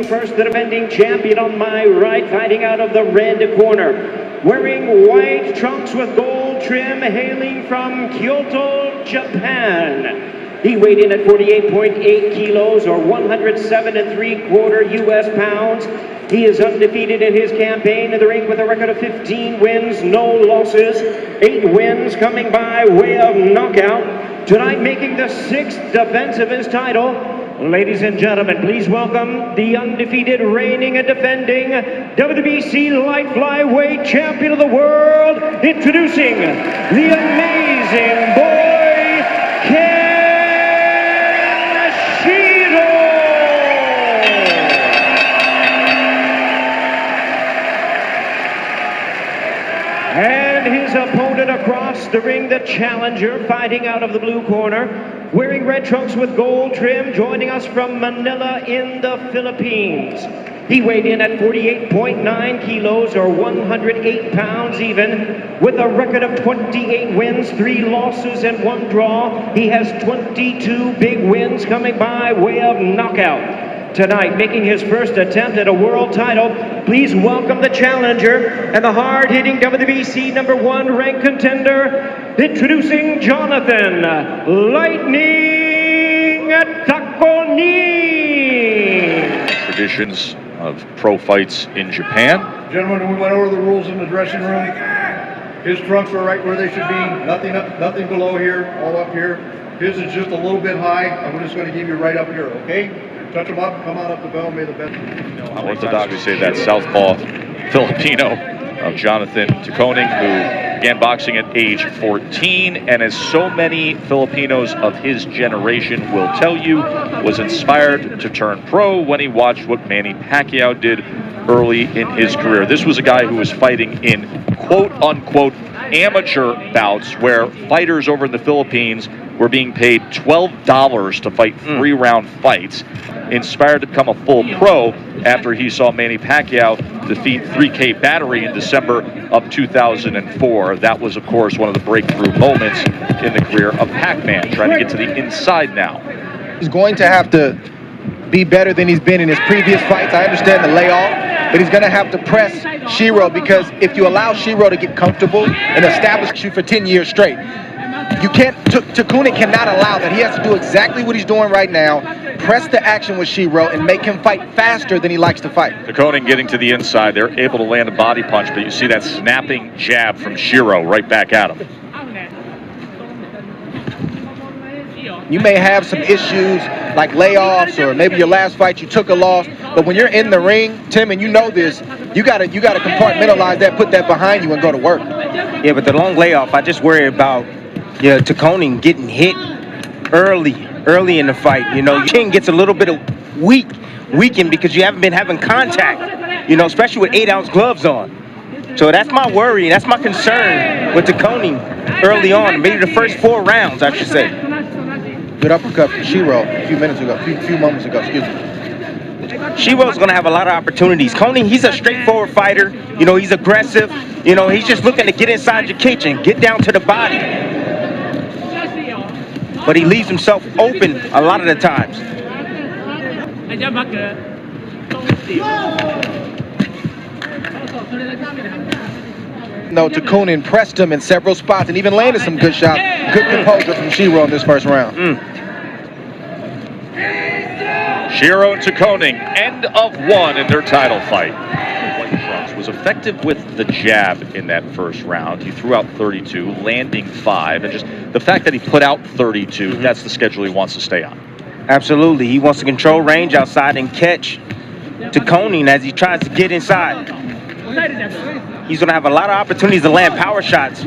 first, the defending champion on my right, fighting out of the red corner. Wearing white trunks with gold trim, hailing from Kyoto, Japan. He weighed in at 48.8 kilos or 107 3/4 U.S. pounds. He is undefeated in his campaign in the ring with a record of 15 wins, no losses, 8 wins coming by way of knockout. Tonight making the 6th defense of his title. Ladies and gentlemen, please welcome the undefeated, reigning and defending WBC light flyweight champion of the world, introducing the amazing boy, Kenshiro. And his opponent across the ring, the challenger, fighting out of the blue corner, wearing red trunks with gold trim, joining us from Manila in the Philippines. He weighed in at 48.9 kilos or 108 pounds even, with a record of 28 wins, 3 losses and 1 draw. He has 22 big wins coming by way of knockout. Tonight, making his first attempt at a world title, please welcome the challenger and the hard-hitting WBC #1 ranked contender, introducing Jonathan Lightning Taconing. Traditions of pro fights in Japan. Gentlemen, we went over the rules in the dressing room. His trunks are right where they should be. Nothing up, nothing below here, all up here. His is just a little bit high. I'm just going to give you right up here, okay? Touch him up, come on up the bell, may the best. Orthodox, we say that southpaw Filipino of Jonathan Taconing, who began boxing at age 14, and as so many Filipinos of his generation will tell you, was inspired to turn pro when he watched what Manny Pacquiao did early in his career. This was a guy who was fighting in quote-unquote amateur bouts where fighters over in the Philippines were being paid $12 to fight 3-round fights. Inspired to become a full pro after he saw Manny Pacquiao defeat 3K Battery in December of 2004. That was, of course, one of the breakthrough moments in the career of Pac-Man, trying to get to the inside now. He's going to have to be better than he's been in his previous fights. I understand the layoff, but he's going to have to press Shiro, because if you allow Shiro to get comfortable and establish you for 10 years straight, you can't, Taconing cannot allow that. He has to do exactly what he's doing right now, press the action with Shiro and make him fight faster than he likes to fight. Taconing getting to the inside, they're able to land a body punch, but you see that snapping jab from Shiro right back at him. You may have some issues like layoffs, or maybe your last fight you took a loss, but when you're in the ring, Tim, and you know this, you gotta compartmentalize that, put that behind you and go to work. Yeah, but the long layoff, I just worry about Taconing getting hit early in the fight. You know, your chin gets a little bit of weakened because you haven't been having contact, especially with 8-ounce gloves on. So that's my worry, that's my concern with Taconing early on, maybe the first 4 rounds, I should say. Good uppercut from Shiro a few moments ago, excuse me. Shiro's going to have a lot of opportunities. Taconing, he's a straightforward fighter. He's aggressive. He's just looking to get inside your cage and get down to the body. But he leaves himself open a lot of the times. No, Taconing pressed him in several spots and even landed some good shots. Good composure from Shiro in this first round. Shiro and Taconing, end of 1 in their title fight. White Trunks was effective with the jab in that first round. He threw out 32, landing 5, and just the fact that he put out 32, that's the schedule he wants to stay on. Absolutely. He wants to control range outside and catch Taconing as he tries to get inside. He's going to have a lot of opportunities to land power shots.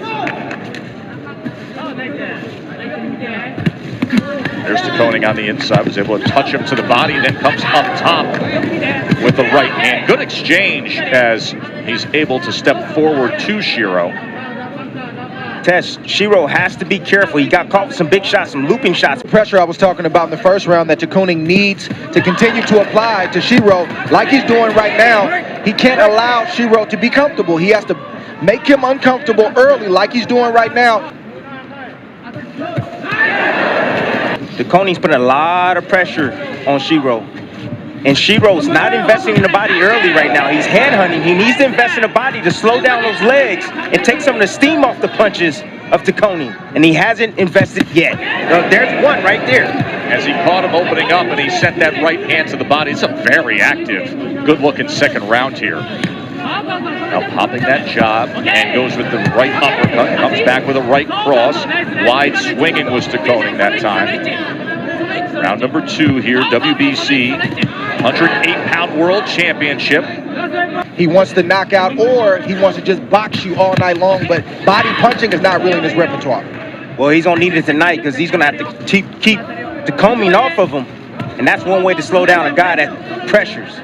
There's Taconing on the inside, was able to touch him to the body, then comes up top with the right hand. Good exchange as he's able to step forward to Shiro. Tess, Shiro has to be careful. He got caught with some big shots, some looping shots. Pressure I was talking about in the first round that Taconing needs to continue to apply to Shiro like he's doing right now. He can't allow Shiro to be comfortable. He has to make him uncomfortable early like he's doing right now. Taconing's putting a lot of pressure on Shiro. And Shiro's not investing in the body early right now. He's hand hunting. He needs to invest in the body to slow down those legs and take some of the steam off the punches of Taconing. And he hasn't invested yet. There's one right there. As he caught him opening up and he sent that right hand to the body. It's a very active, good-looking second round here. Now popping that jab and goes with the right uppercut. Comes back with a right cross. Wide swinging was Taconing that time. Round number 2 here, WBC 108-pound World Championship. He wants to knock out, or he wants to just box you all night long, but body punching is not really in his repertoire. Well, he's going to need it tonight because he's going to have to keep Taconing off of him. And that's one way to slow down a guy that pressures.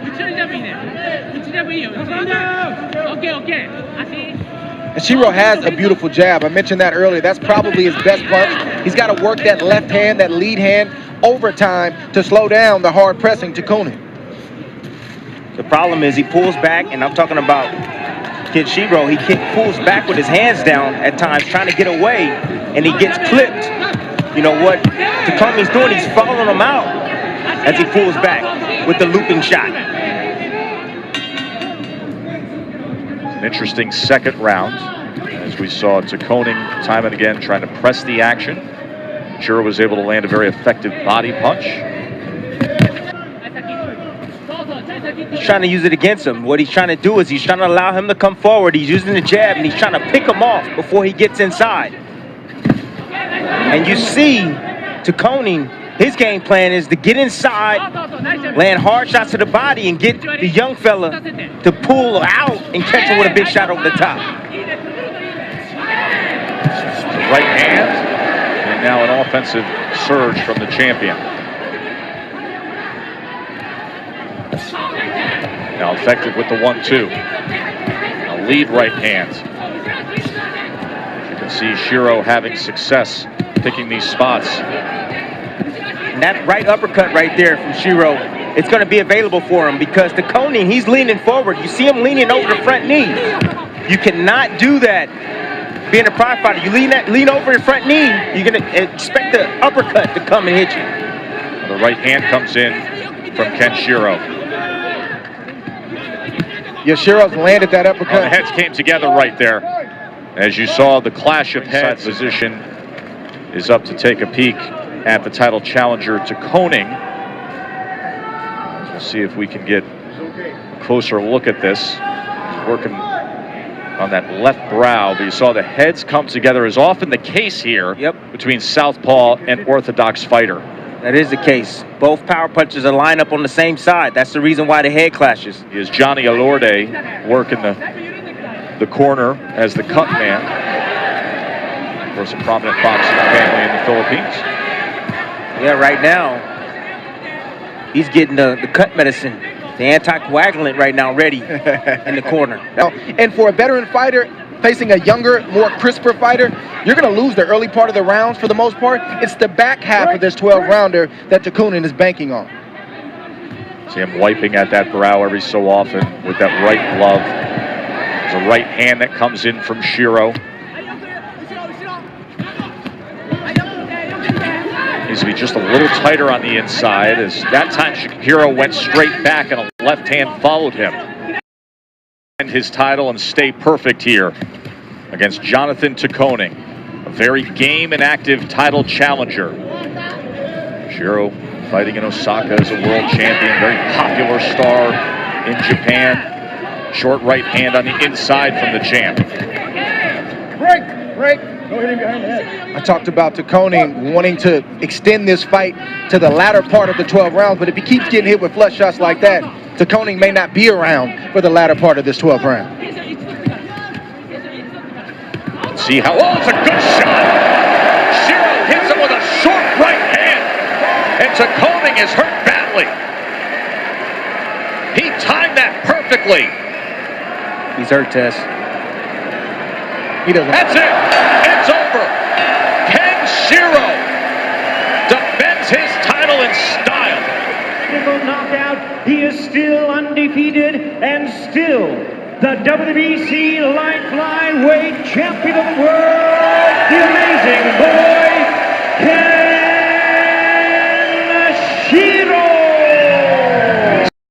And Shiro has a beautiful jab. I mentioned that earlier. That's probably his best punch. He's got to work that left hand, that lead hand, over time to slow down the hard pressing Taconing. The problem is he pulls back, and I'm talking about Kenshiro. He pulls back with his hands down at times, trying to get away, and he gets clipped. You know what Taconing's doing? He's following him out as he pulls back with the looping shot. An interesting second round, as we saw Taconing time and again trying to press the action. Shiro was able to land a very effective body punch. He's trying to use it against him. What he's trying to do is he's trying to allow him to come forward. He's using the jab, and he's trying to pick him off before he gets inside. And you see Taconing, his game plan is to get inside, land hard shots to the body, and get the young fella to pull out and catch him with a big shot over the top. Right hand. And now an offensive surge from the champion. Now effective with the 1-2. A lead right hand. You can see Shiro having success picking these spots. And that right uppercut right there from Shiro, it's going to be available for him because Taconing, he's leaning forward. You see him leaning over the front knee. You cannot do that. Being a prize fighter, you lean over your front knee, you're going to expect the uppercut to come and hit you. The right hand comes in from Kenshiro. Yeah, Shiro's landed that uppercut. Well, the heads came together right there. As you saw, the clash of heads. Position is up to take a peek at the title challenger, Taconing. We'll see if we can get a closer look at this. He's working on that left brow, but you saw the heads come together, as often the case here between southpaw and orthodox fighter. That is the case. Both power punches are lined up on the same side. That's the reason why the head clashes. Is Johnny Alorde working the corner as the cut man. Of course, a prominent boxing family in the Philippines. Yeah, right now, he's getting the cut medicine. The anticoagulant right now ready in the corner. Now, and for a veteran fighter facing a younger, more crisper fighter, you're going to lose the early part of the rounds for the most part. It's the back half of this 12-rounder that Taconing is banking on. See him wiping at that brow every so often with that right glove. There's a right hand that comes in from Shiro. Needs to be just a little tighter on the inside, as that time Shiro went straight back and a left hand followed him. And his title and stay perfect here against Jonathan Taconing, a very game and active title challenger. Shiro fighting in Osaka as a world champion, very popular star in Japan. Short right hand on the inside from the champ. Break! Don't hit him behind the head. I talked about Taconing wanting to extend this fight to the latter part of the 12 rounds, but if he keeps getting hit with flush shots like that, Taconing may not be around for the latter part of this 12th round. See how, oh, it's a good shot. Shiro hits him with a short right hand, and Taconing is hurt badly. He timed that perfectly. He's hurt, Tess. He doesn't. That's it. It's over. Kenshiro defends his title in style. Knockout. He is still undefeated and still the WBC light flyweight champion of the world, the amazing